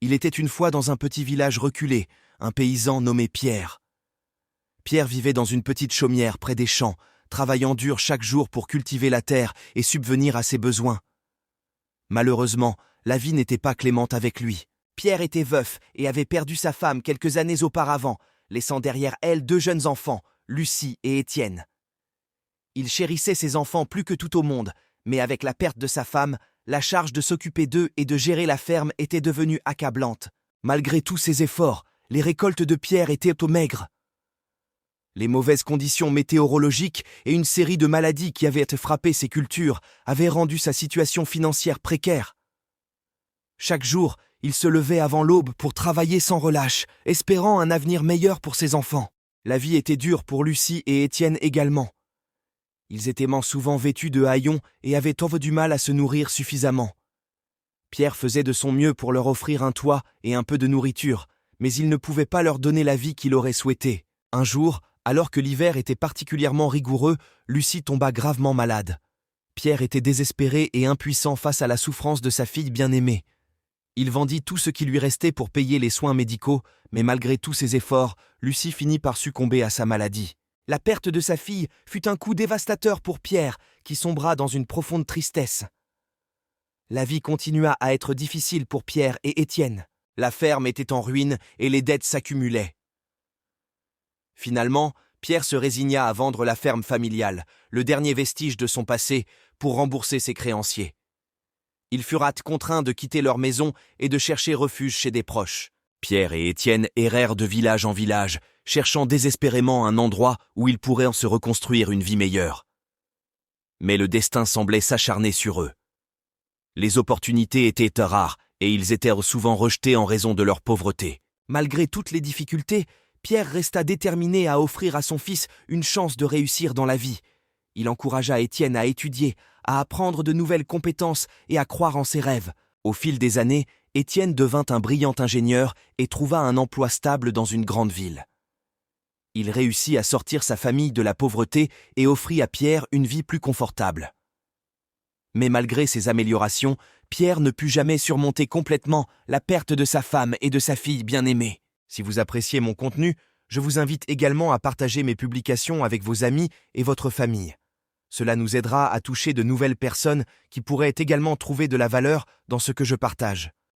Il était une fois dans un petit village reculé, un paysan nommé Pierre. Pierre vivait dans une petite chaumière près des champs, travaillant dur chaque jour pour cultiver la terre et subvenir à ses besoins. Malheureusement, la vie n'était pas clémente avec lui. Pierre était veuf et avait perdu sa femme quelques années auparavant, laissant derrière elle 2 jeunes enfants, Lucie et Étienne. Il chérissait ses enfants plus que tout au monde, mais avec la perte de sa femme, la charge de s'occuper d'eux et de gérer la ferme était devenue accablante. Malgré tous ses efforts, les récoltes de Pierre étaient au maigre. Les mauvaises conditions météorologiques et une série de maladies qui avaient frappé ses cultures avaient rendu sa situation financière précaire. Chaque jour, il se levait avant l'aube pour travailler sans relâche, espérant un avenir meilleur pour ses enfants. La vie était dure pour Lucie et Étienne également. Ils étaient souvent vêtus de haillons et avaient du mal à se nourrir suffisamment. Pierre faisait de son mieux pour leur offrir un toit et un peu de nourriture, mais il ne pouvait pas leur donner la vie qu'il aurait souhaitée. Un jour, alors que l'hiver était particulièrement rigoureux, Lucie tomba gravement malade. Pierre était désespéré et impuissant face à la souffrance de sa fille bien-aimée. Il vendit tout ce qui lui restait pour payer les soins médicaux, mais malgré tous ses efforts, Lucie finit par succomber à sa maladie. La perte de sa fille fut un coup dévastateur pour Pierre, qui sombra dans une profonde tristesse. La vie continua à être difficile pour Pierre et Étienne. La ferme était en ruine et les dettes s'accumulaient. Finalement, Pierre se résigna à vendre la ferme familiale, le dernier vestige de son passé, pour rembourser ses créanciers. Ils furent contraints de quitter leur maison et de chercher refuge chez des proches. Pierre et Étienne errèrent de village en village, cherchant désespérément un endroit où ils pourraient se reconstruire une vie meilleure. Mais le destin semblait s'acharner sur eux. Les opportunités étaient rares et ils étaient souvent rejetés en raison de leur pauvreté. Malgré toutes les difficultés, Pierre resta déterminé à offrir à son fils une chance de réussir dans la vie. Il encouragea Étienne à étudier, à apprendre de nouvelles compétences et à croire en ses rêves. Au fil des années, Étienne devint un brillant ingénieur et trouva un emploi stable dans une grande ville. Il réussit à sortir sa famille de la pauvreté et offrit à Pierre une vie plus confortable. Mais malgré ces améliorations, Pierre ne put jamais surmonter complètement la perte de sa femme et de sa fille bien-aimée. Si vous appréciez mon contenu, je vous invite également à partager mes publications avec vos amis et votre famille. Cela nous aidera à toucher de nouvelles personnes qui pourraient également trouver de la valeur dans ce que je partage.